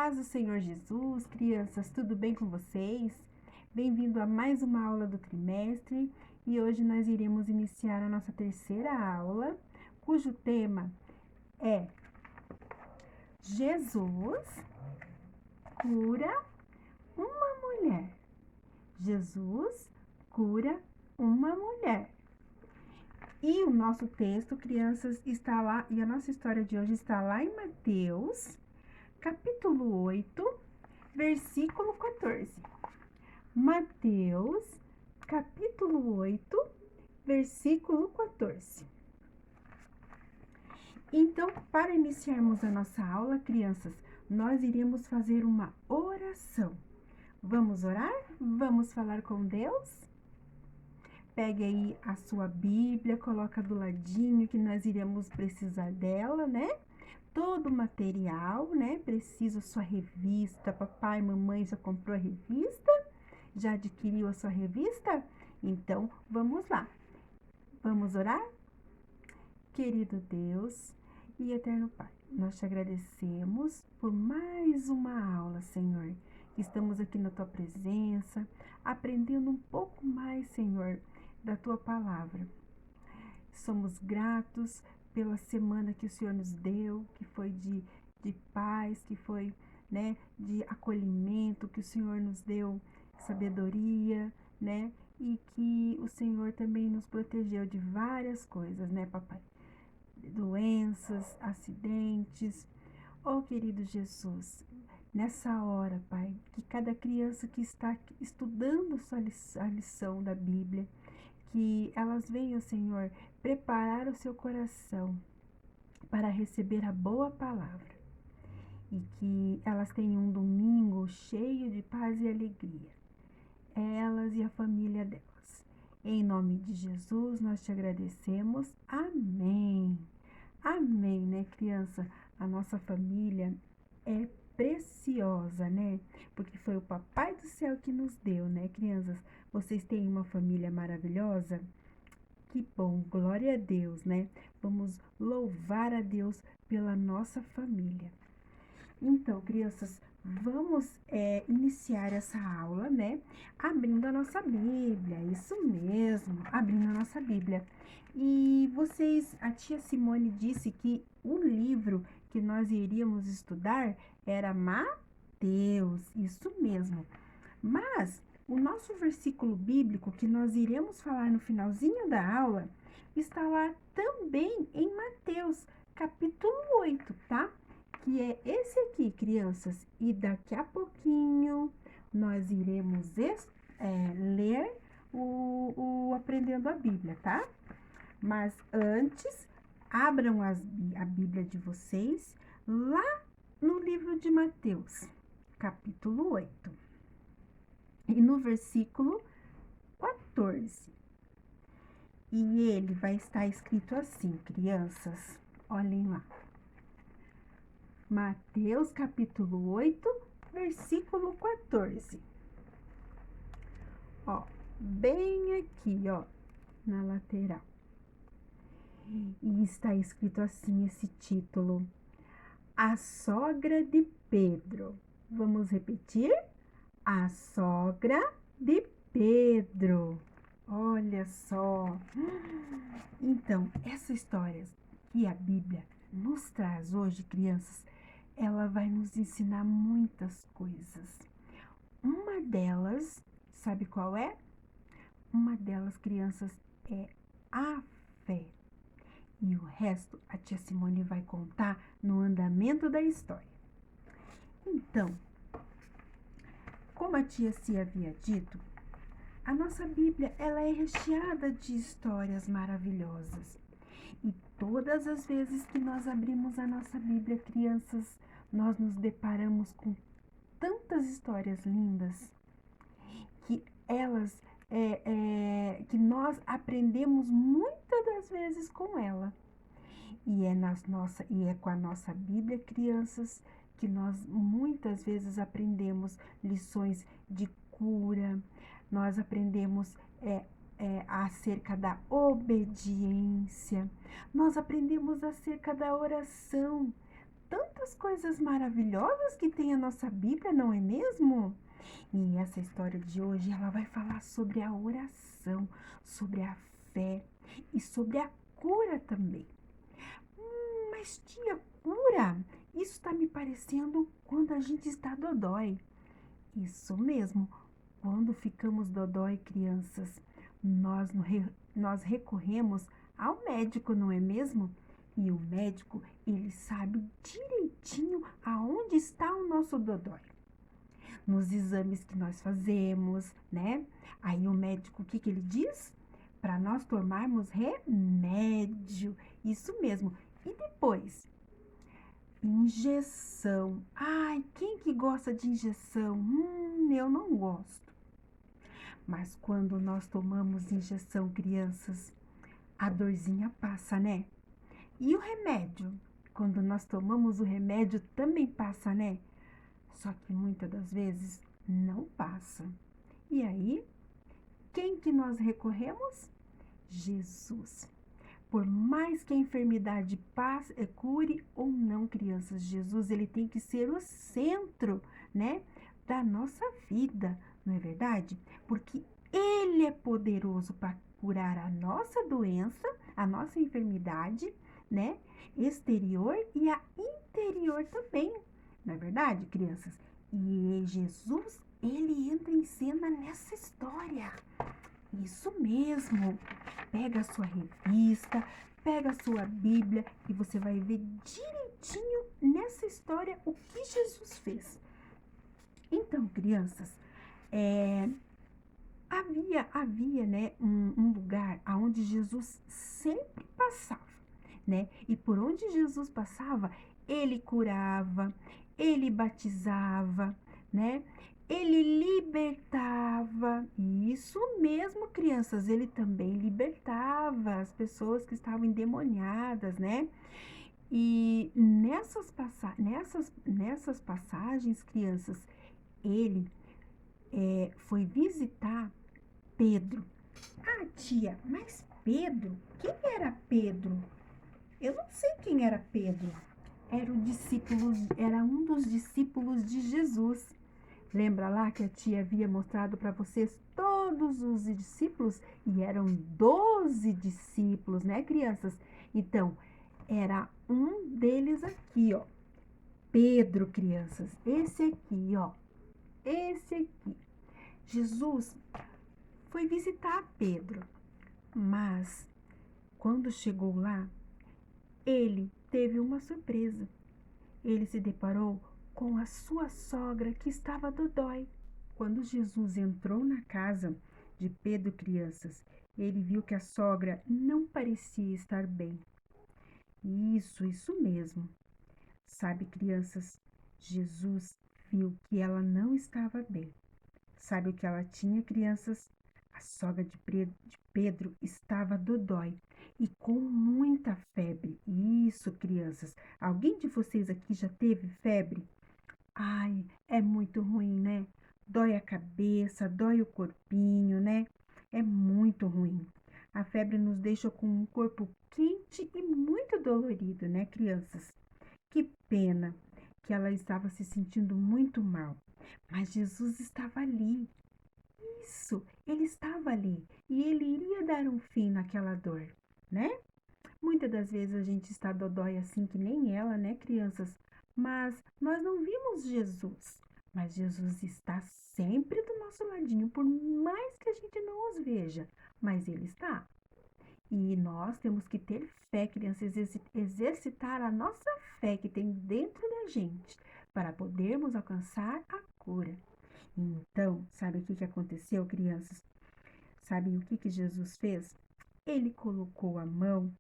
paz do Senhor Jesus, crianças, tudo bem com vocês? Bem-vindo a mais uma aula do trimestre e hoje nós iremos iniciar a nossa terceira aula, cujo tema é Jesus cura uma mulher. Jesus cura uma mulher. E o nosso texto, crianças, está lá, e a nossa história de hoje está lá em Mateus, capítulo 8, versículo 14. Mateus, capítulo 8, versículo 14. Então, para iniciarmos a nossa aula, crianças, nós iremos fazer uma oração. Vamos orar? Vamos falar com Deus? Pegue aí a sua Bíblia, coloca do ladinho que nós iremos precisar dela, né? Todo o material, né? Precisa a sua revista. Papai, mamãe já comprou a revista? Já adquiriu a sua revista? Então, vamos lá. Vamos orar? Querido Deus e eterno Pai, nós te agradecemos por mais uma aula, Senhor. Estamos aqui na tua presença, aprendendo um pouco mais, Senhor, da tua palavra. Somos gratos pela semana que o Senhor nos deu, que foi de paz, que foi, né, de acolhimento, que o Senhor nos deu sabedoria, né, e que o Senhor também nos protegeu de várias coisas, né, papai? Doenças, acidentes. Oh, querido Jesus, nessa hora, Pai, que cada criança que está estudando a lição da Bíblia, que elas venham, Senhor, preparar o seu coração para receber a boa palavra e que elas tenham um domingo cheio de paz e alegria, elas e a família delas. Em nome de Jesus, nós te agradecemos. Amém. Amém, né, criança? A nossa família é preciosa, né? Porque foi o Papai do Céu que nos deu, né, crianças? Vocês têm uma família maravilhosa? Que bom, glória a Deus, né? Vamos louvar a Deus pela nossa família. Então, crianças, vamos iniciar essa aula, né? Abrindo a nossa Bíblia, isso mesmo, abrindo a nossa Bíblia. E vocês, a tia Simone disse que o livro que nós iríamos estudar era Mateus, isso mesmo. Mas o nosso versículo bíblico que nós iremos falar no finalzinho da aula está lá também em Mateus, capítulo 8, tá? Que é esse aqui, crianças. E daqui a pouquinho nós iremos ler o Aprendendo a Bíblia, tá? Mas antes, abram a Bíblia de vocês lá no livro de Mateus, capítulo 8. E no versículo 14. E ele vai estar escrito assim, crianças. Olhem lá. Mateus capítulo 8, versículo 14. Ó, bem aqui, ó, na lateral. E está escrito assim esse título: A sogra de Pedro. Vamos repetir? A sogra de Pedro. Olha só. Então, essa história que a Bíblia nos traz hoje, crianças, ela vai nos ensinar muitas coisas. Uma delas, sabe qual é? Uma delas, crianças, é a fé. E o resto a tia Simone vai contar no andamento da história. Então, como a tia Cia havia dito, a nossa Bíblia ela é recheada de histórias maravilhosas. E todas as vezes que nós abrimos a nossa Bíblia, crianças, nós nos deparamos com tantas histórias lindas que elas que nós aprendemos muitas das vezes com ela. E é com a nossa Bíblia, crianças, que nós muitas vezes aprendemos lições de cura, nós aprendemos acerca da obediência, nós aprendemos acerca da oração. tantas coisas maravilhosas que tem a nossa Bíblia, não é mesmo? E essa história de hoje, ela vai falar sobre a oração, sobre a fé e sobre a cura também. Mas tia, cura? Isso está me parecendo quando a gente está dodói. Isso mesmo, quando ficamos dodói, crianças, nós recorremos ao médico, não é mesmo? E o médico, ele sabe direitinho aonde está o nosso dodói. Nos exames que nós fazemos, né? Aí o médico, o que ele diz? Para nós tomarmos remédio. Isso mesmo. E depois? Injeção. Ai, quem que gosta de injeção? Eu não gosto. Mas quando nós tomamos injeção, crianças, a dorzinha passa, né? E o remédio? Quando nós tomamos o remédio, também passa, né? Só que muitas das vezes não passa. E aí, quem que nós recorremos? Jesus. Por mais que a enfermidade passe, cure ou não, crianças, Jesus, ele tem que ser o centro, né, da nossa vida, não é verdade? Porque ele é poderoso para curar a nossa doença, a nossa enfermidade, né, exterior e a interior também, não é verdade, crianças? E Jesus, ele entra em cena nessa história. Isso mesmo. Pega a sua revista, pega a sua Bíblia e você vai ver direitinho nessa história o que Jesus fez. Então, crianças, havia, né, um lugar aonde Jesus sempre passava, né? E por onde Jesus passava, ele curava, ele batizava, né? Ele libertava. Isso mesmo, crianças, ele também libertava as pessoas que estavam endemoniadas, né? E nessas passagens, crianças, ele foi visitar Pedro. Ah, tia, mas Pedro? Quem era Pedro? Eu não sei quem era Pedro. Era um dos discípulos de Jesus. Lembra lá que a tia havia mostrado para vocês todos os discípulos? E eram 12 discípulos, né, crianças? Então, era um deles aqui, ó. Pedro, crianças. Esse aqui, ó. Esse aqui. Jesus foi visitar Pedro, mas quando chegou lá, ele teve uma surpresa. Ele se deparou com a sua sogra que estava dodói. Quando Jesus entrou na casa de Pedro, crianças, ele viu que a sogra não parecia estar bem. Isso mesmo. Sabe, crianças, Jesus viu que ela não estava bem. Sabe o que ela tinha, crianças? A sogra de Pedro estava dodói e com muita febre. Isso, crianças. Alguém de vocês aqui já teve febre? Ai, é muito ruim, né? Dói a cabeça, dói o corpinho, né? É muito ruim. A febre nos deixa com um corpo quente e muito dolorido, né, crianças? Que pena que ela estava se sentindo muito mal. Mas Jesus estava ali. Isso, ele estava ali e ele iria dar um fim naquela dor, né? Muitas das vezes a gente está dodói assim que nem ela, né, crianças? Mas nós não vimos Jesus. Mas Jesus está sempre do nosso ladinho, por mais que a gente não os veja. Mas ele está. E nós temos que ter fé, crianças, exercitar a nossa fé que tem dentro da gente, para podermos alcançar a cura. Então, sabe o que aconteceu, crianças? Sabem o que Jesus fez? Ele colocou a mão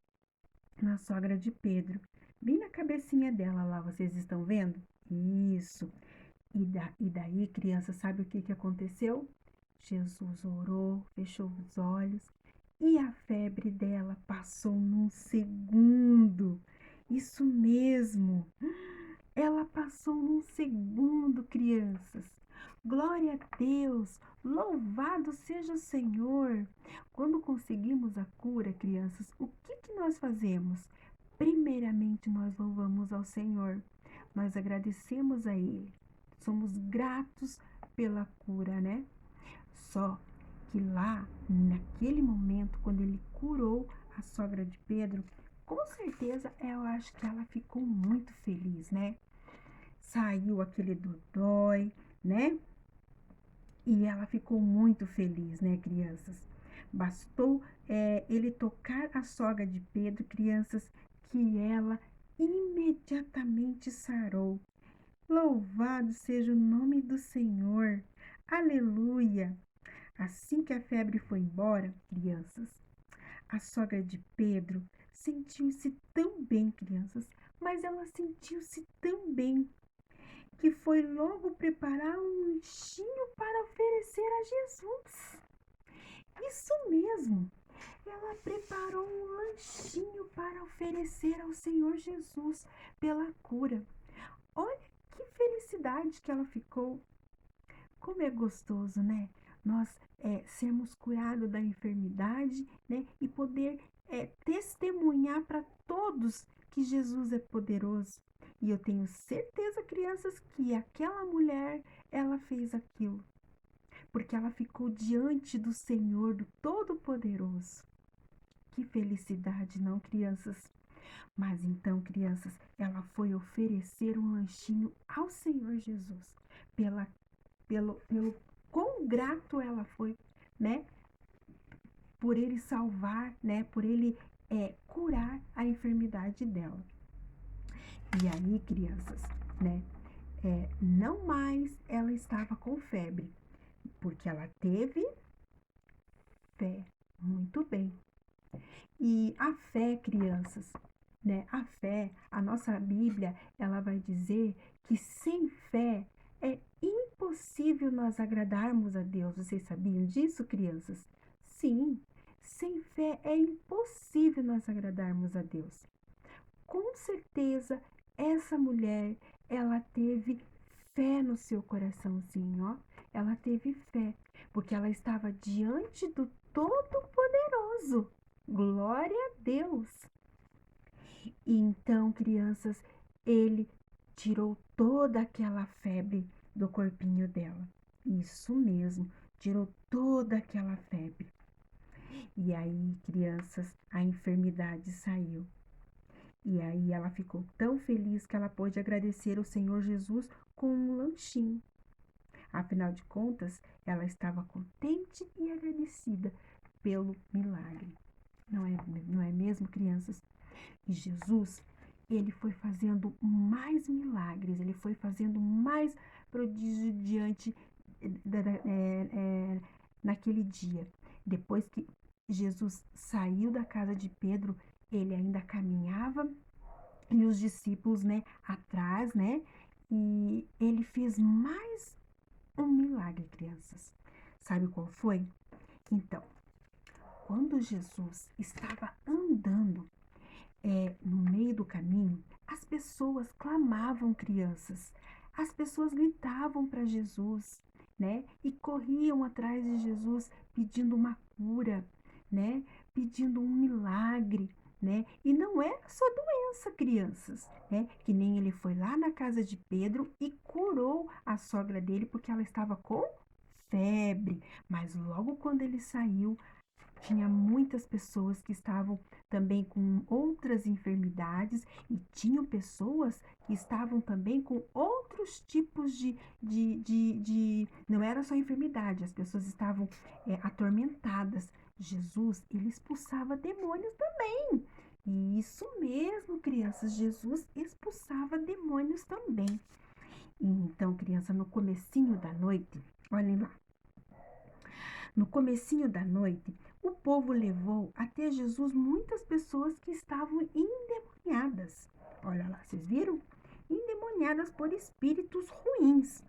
na sogra de Pedro, bem na cabecinha dela lá, vocês estão vendo? Isso. E daí, criança, sabe o que aconteceu? Jesus orou, fechou os olhos e a febre dela passou num segundo. Isso mesmo. Ela passou num segundo, crianças. Glória a Deus! Louvado seja o Senhor! Quando conseguimos a cura, crianças, o que nós fazemos? Primeiramente, nós louvamos ao Senhor. nós agradecemos a Ele. Somos gratos pela cura, né? Só que lá, naquele momento, quando ele curou a sogra de Pedro, com certeza eu acho que ela ficou muito feliz, né? Saiu aquele dodói, né? E ela ficou muito feliz, né, crianças? Bastou ele tocar a sogra de Pedro, crianças, que ela imediatamente sarou. Louvado seja o nome do Senhor. Aleluia! Assim que a febre foi embora, crianças, a sogra de Pedro sentiu-se tão bem, crianças, mas ela sentiu-se tão bem que foi logo preparar um lanchinho para oferecer a Jesus. Isso mesmo! Ela preparou um lanchinho para oferecer ao Senhor Jesus pela cura. Olha que felicidade que ela ficou. Como é gostoso, né? Nós sermos curados da enfermidade, né? E poder testemunhar para todos que Jesus é poderoso. E eu tenho certeza, crianças, que aquela mulher, ela fez aquilo. Porque ela ficou diante do Senhor, do Todo-Poderoso. Que felicidade, não, crianças? Mas então, crianças, ela foi oferecer um lanchinho ao Senhor Jesus, pelo quão grato ela foi, né? Por ele salvar, né? Por ele curar a enfermidade dela. E aí, crianças, né? Não mais ela estava com febre, porque ela teve fé. Muito bem. E a fé, crianças, né? A fé, a nossa Bíblia, ela vai dizer que sem fé é impossível nós agradarmos a Deus. Vocês sabiam disso, crianças? Sim, sem fé é impossível nós agradarmos a Deus. Com certeza, essa mulher, ela teve fé no seu coraçãozinho, ó. Ela teve fé, porque ela estava diante do Todo-Poderoso. Glória a Deus! E então, crianças, ele tirou toda aquela febre do corpinho dela. Isso mesmo, tirou toda aquela febre. E aí, crianças, a enfermidade saiu. E aí ela ficou tão feliz que ela pôde agradecer ao Senhor Jesus com um lanchinho. Afinal de contas, ela estava contente e agradecida pelo milagre. Não é mesmo, crianças? E Jesus, ele foi fazendo mais milagres, ele foi fazendo mais prodígio diante naquele dia. Depois que Jesus saiu da casa de Pedro, ele ainda caminhava e os discípulos, né, atrás, né? E ele fez mais um milagre, crianças. Sabe qual foi? Então, quando Jesus estava andando no meio do caminho, as pessoas clamavam, crianças. As pessoas gritavam para Jesus, né? E corriam atrás de Jesus pedindo uma cura, né? Pedindo um milagre, né? E não era só doença, crianças, né? Que nem ele foi lá na casa de Pedro e curou a sogra dele porque ela estava com febre. Mas logo quando ele saiu, tinha muitas pessoas que estavam também com outras enfermidades e tinham pessoas que estavam também com outros tipos não era só enfermidade, as pessoas estavam atormentadas. Jesus, ele expulsava demônios também. E isso mesmo, crianças, Jesus expulsava demônios também. E então, criança, no comecinho da noite, olhem lá, no comecinho da noite, o povo levou até Jesus muitas pessoas que estavam endemoniadas. Olha lá, vocês viram? Endemoniadas por espíritos ruins.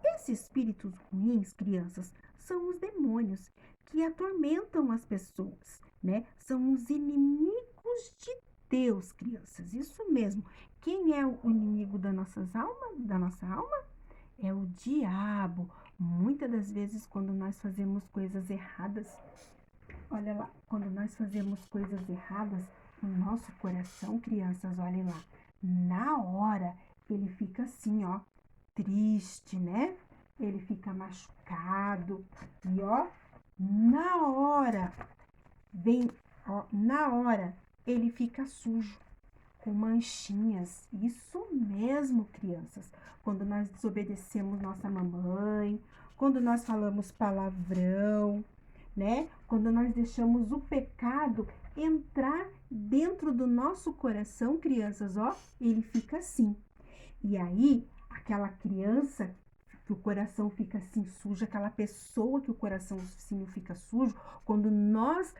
Esses espíritos ruins, crianças, são os demônios que atormentam as pessoas, né? São os inimigos de Deus, crianças. Isso mesmo. Quem é o inimigo da nossa alma? É o diabo. Muitas das vezes, quando nós fazemos coisas erradas, olha lá, quando nós fazemos coisas erradas no nosso coração, crianças, olhem lá, na hora ele fica assim, ó, triste, né? Ele fica machucado e ó, na hora, vem, ó, na hora ele fica sujo, com manchinhas. Isso mesmo, crianças. Quando nós desobedecemos nossa mamãe, quando nós falamos palavrão, né? Quando nós deixamos o pecado entrar dentro do nosso coração, crianças, ó, ele fica assim. E aí, aquela criança que o coração fica assim sujo, aquela pessoa que o coraçãozinho fica sujo, quando nós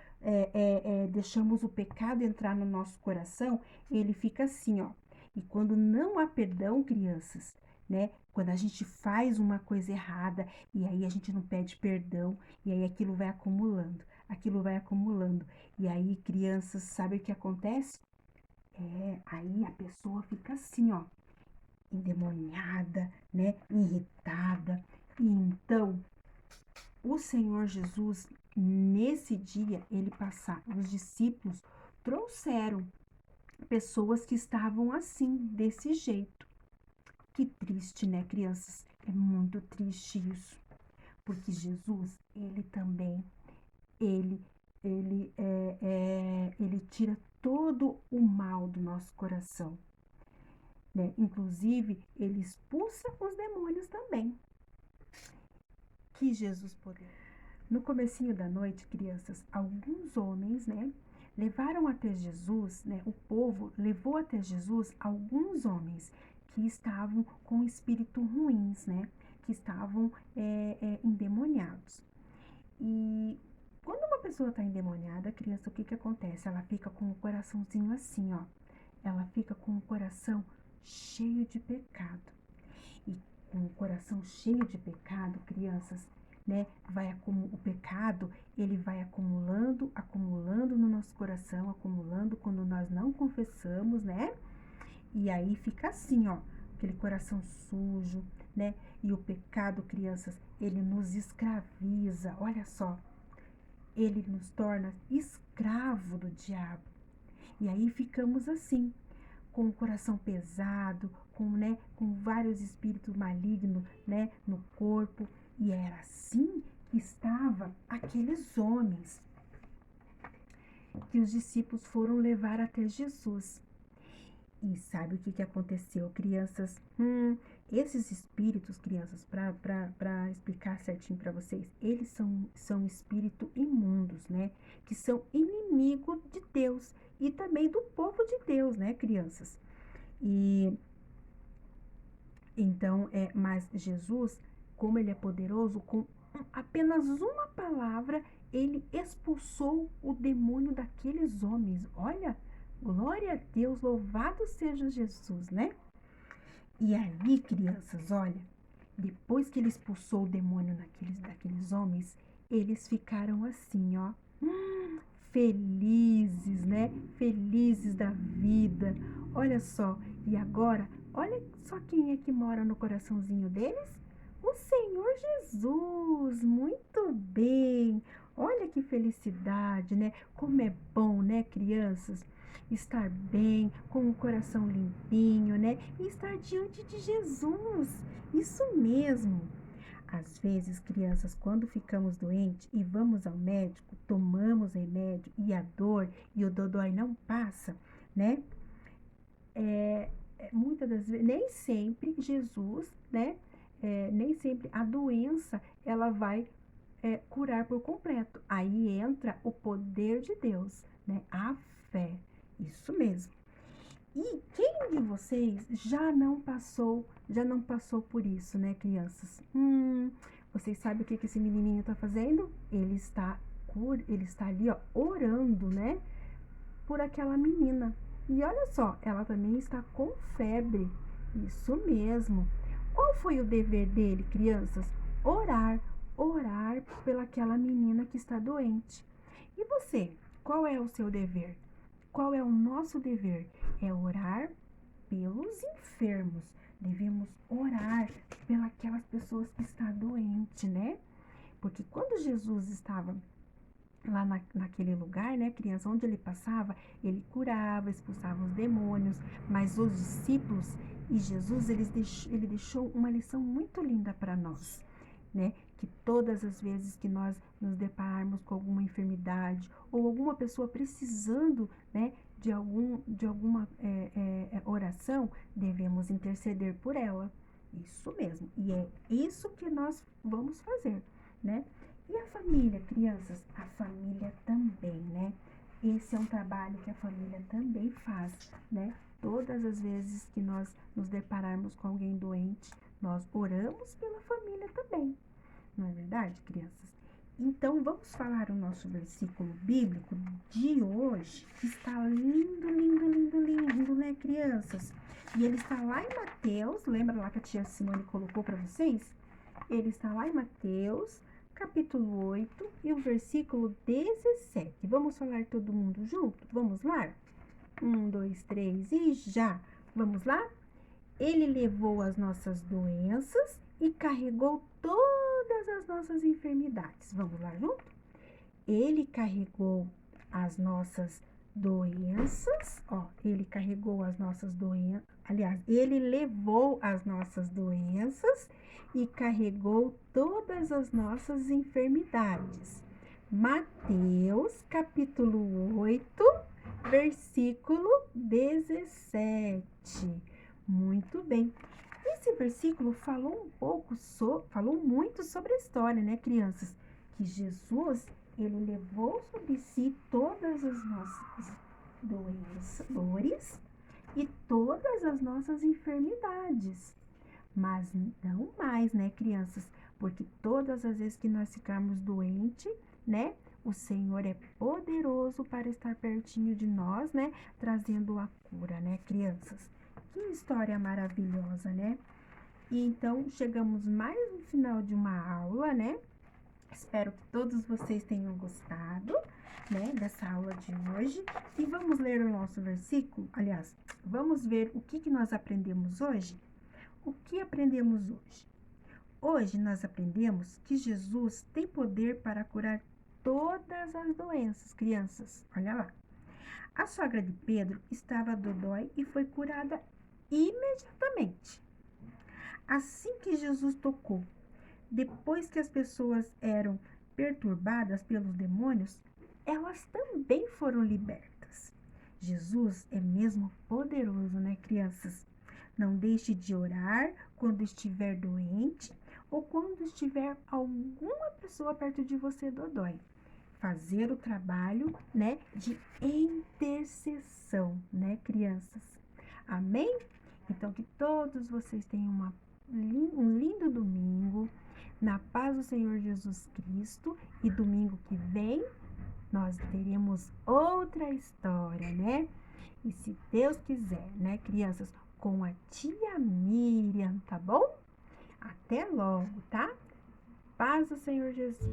deixamos o pecado entrar no nosso coração, ele fica assim, ó. E quando não há perdão, crianças, né? Quando a gente faz uma coisa errada e aí a gente não pede perdão, e aí aquilo vai acumulando, aquilo vai acumulando. E aí, crianças, sabe o que acontece? Aí a pessoa fica assim, ó, endemoniada, né, irritada. E então, o Senhor Jesus, nesse dia, os discípulos trouxeram pessoas que estavam assim, desse jeito. Que triste, né, crianças? É muito triste isso. Porque Jesus, ele também, ele, ele tira todo o mal do nosso coração. Né? Inclusive, ele expulsa os demônios também. Que Jesus poder. No comecinho da noite, crianças, alguns homens, né, levaram até Jesus, né, o povo levou até Jesus alguns homens que estavam com espíritos ruins, né, que estavam endemoniados. E quando uma pessoa está endemoniada, criança, o que acontece? Ela fica com o coraçãozinho assim, ó. Ela fica com o coração cheio de pecado. E com o coração cheio de pecado, crianças, né, o pecado, ele vai acumulando, acumulando no nosso coração, acumulando quando nós não confessamos, né? E aí fica assim, ó, aquele coração sujo, né? E o pecado, crianças, ele nos escraviza, olha só, ele nos torna escravo do diabo. E aí ficamos assim, com o coração pesado, com vários espíritos malignos, né, no corpo. E era assim que estavam aqueles homens que os discípulos foram levar até Jesus. E sabe o que aconteceu, crianças? Esses espíritos, crianças, para explicar certinho para vocês, eles são espíritos imundos, né? Que são inimigos de Deus e também do povo de Deus, né, crianças? E então, mas Jesus, como ele é poderoso, com apenas uma palavra, ele expulsou o demônio daqueles homens. Olha, glória a Deus, louvado seja Jesus, né? E aí, crianças, olha, depois que ele expulsou o demônio daqueles homens, eles ficaram assim, ó, felizes, né? Felizes da vida. Olha só, e agora, olha só quem é que mora no coraçãozinho deles? O Senhor Jesus. Muito bem. Olha que felicidade, né? Como é bom, né, crianças? Estar bem, com o coração limpinho, né? E estar diante de Jesus. Isso mesmo. Às vezes, crianças, quando ficamos doentes e vamos ao médico, tomamos remédio e a dor e o dodói não passa, né? Muitas das vezes, nem sempre Jesus, né? Nem sempre a doença ela vai curar por completo. Aí entra o poder de Deus, né? A fé. Isso mesmo. E quem de vocês já não passou por isso, né, crianças? Vocês sabem o que esse menininho está fazendo? Ele está ali, ó, orando, né, por aquela menina. E olha só, ela também está com febre. Isso mesmo. Qual foi o dever dele, crianças? Orar pelaquela menina que está doente. E você, qual é o seu dever? Qual é o nosso dever? É orar pelos enfermos. Devemos orar pelas pessoas que estão doentes, né? Porque quando Jesus estava lá naquele lugar, né, onde ele passava, ele curava, expulsava os demônios, mas os discípulos, E Jesus, ele deixou uma lição muito linda para nós, né? Que todas as vezes que nós nos depararmos com alguma enfermidade ou alguma pessoa precisando, né, de alguma oração, devemos interceder por ela. Isso mesmo. E é isso que nós vamos fazer, né? E a família, crianças? A família também, né? Esse é um trabalho que a família também faz, né? Todas as vezes que nós nos depararmos com alguém doente, nós oramos pela família também. Não é verdade, crianças? Então, vamos falar o nosso versículo bíblico de hoje, que está lindo, lindo, lindo, lindo, né, crianças? E ele está lá em Mateus, lembra lá que a tia Simone colocou para vocês? Ele está lá em Mateus, capítulo 8 e o versículo 17. Vamos falar todo mundo junto? Vamos lá? 1, 2, 3 e já! Vamos lá? Ele levou as nossas doenças e carregou todas as nossas enfermidades. Vamos lá junto? Ele carregou as nossas doenças, ele carregou as nossas doenças, aliás, ele levou as nossas doenças e carregou todas as nossas enfermidades. Mateus, capítulo 8, versículo 17. Muito bem. Esse versículo falou muito sobre a história, né, crianças? Que Jesus, ele levou sobre si todas as nossas dores e todas as nossas enfermidades. Mas não mais, né, crianças? Porque todas as vezes que nós ficarmos doentes, né, o Senhor é poderoso para estar pertinho de nós, né, trazendo a cura, né, crianças? Que história maravilhosa, né? E então, chegamos mais no final de uma aula, né? Espero que todos vocês tenham gostado, né, dessa aula de hoje. E vamos ler o nosso versículo? Aliás, vamos ver o que nós aprendemos hoje? O que aprendemos hoje? Hoje nós aprendemos que Jesus tem poder para curar todas as doenças, crianças. Olha lá. A sogra de Pedro estava dodói e foi curada imediatamente. Assim que Jesus tocou, depois que as pessoas eram perturbadas pelos demônios, elas também foram libertas. Jesus é mesmo poderoso, né, crianças? Não deixe de orar quando estiver doente ou quando estiver alguma pessoa perto de você dodói. Fazer o trabalho, né, de intercessão, né, crianças? Amém? Então, que todos vocês tenham um lindo domingo, na paz do Senhor Jesus Cristo. E domingo que vem, nós teremos outra história, né? E se Deus quiser, né, crianças, com a tia Miriam, tá bom? Até logo, tá? Paz do Senhor Jesus.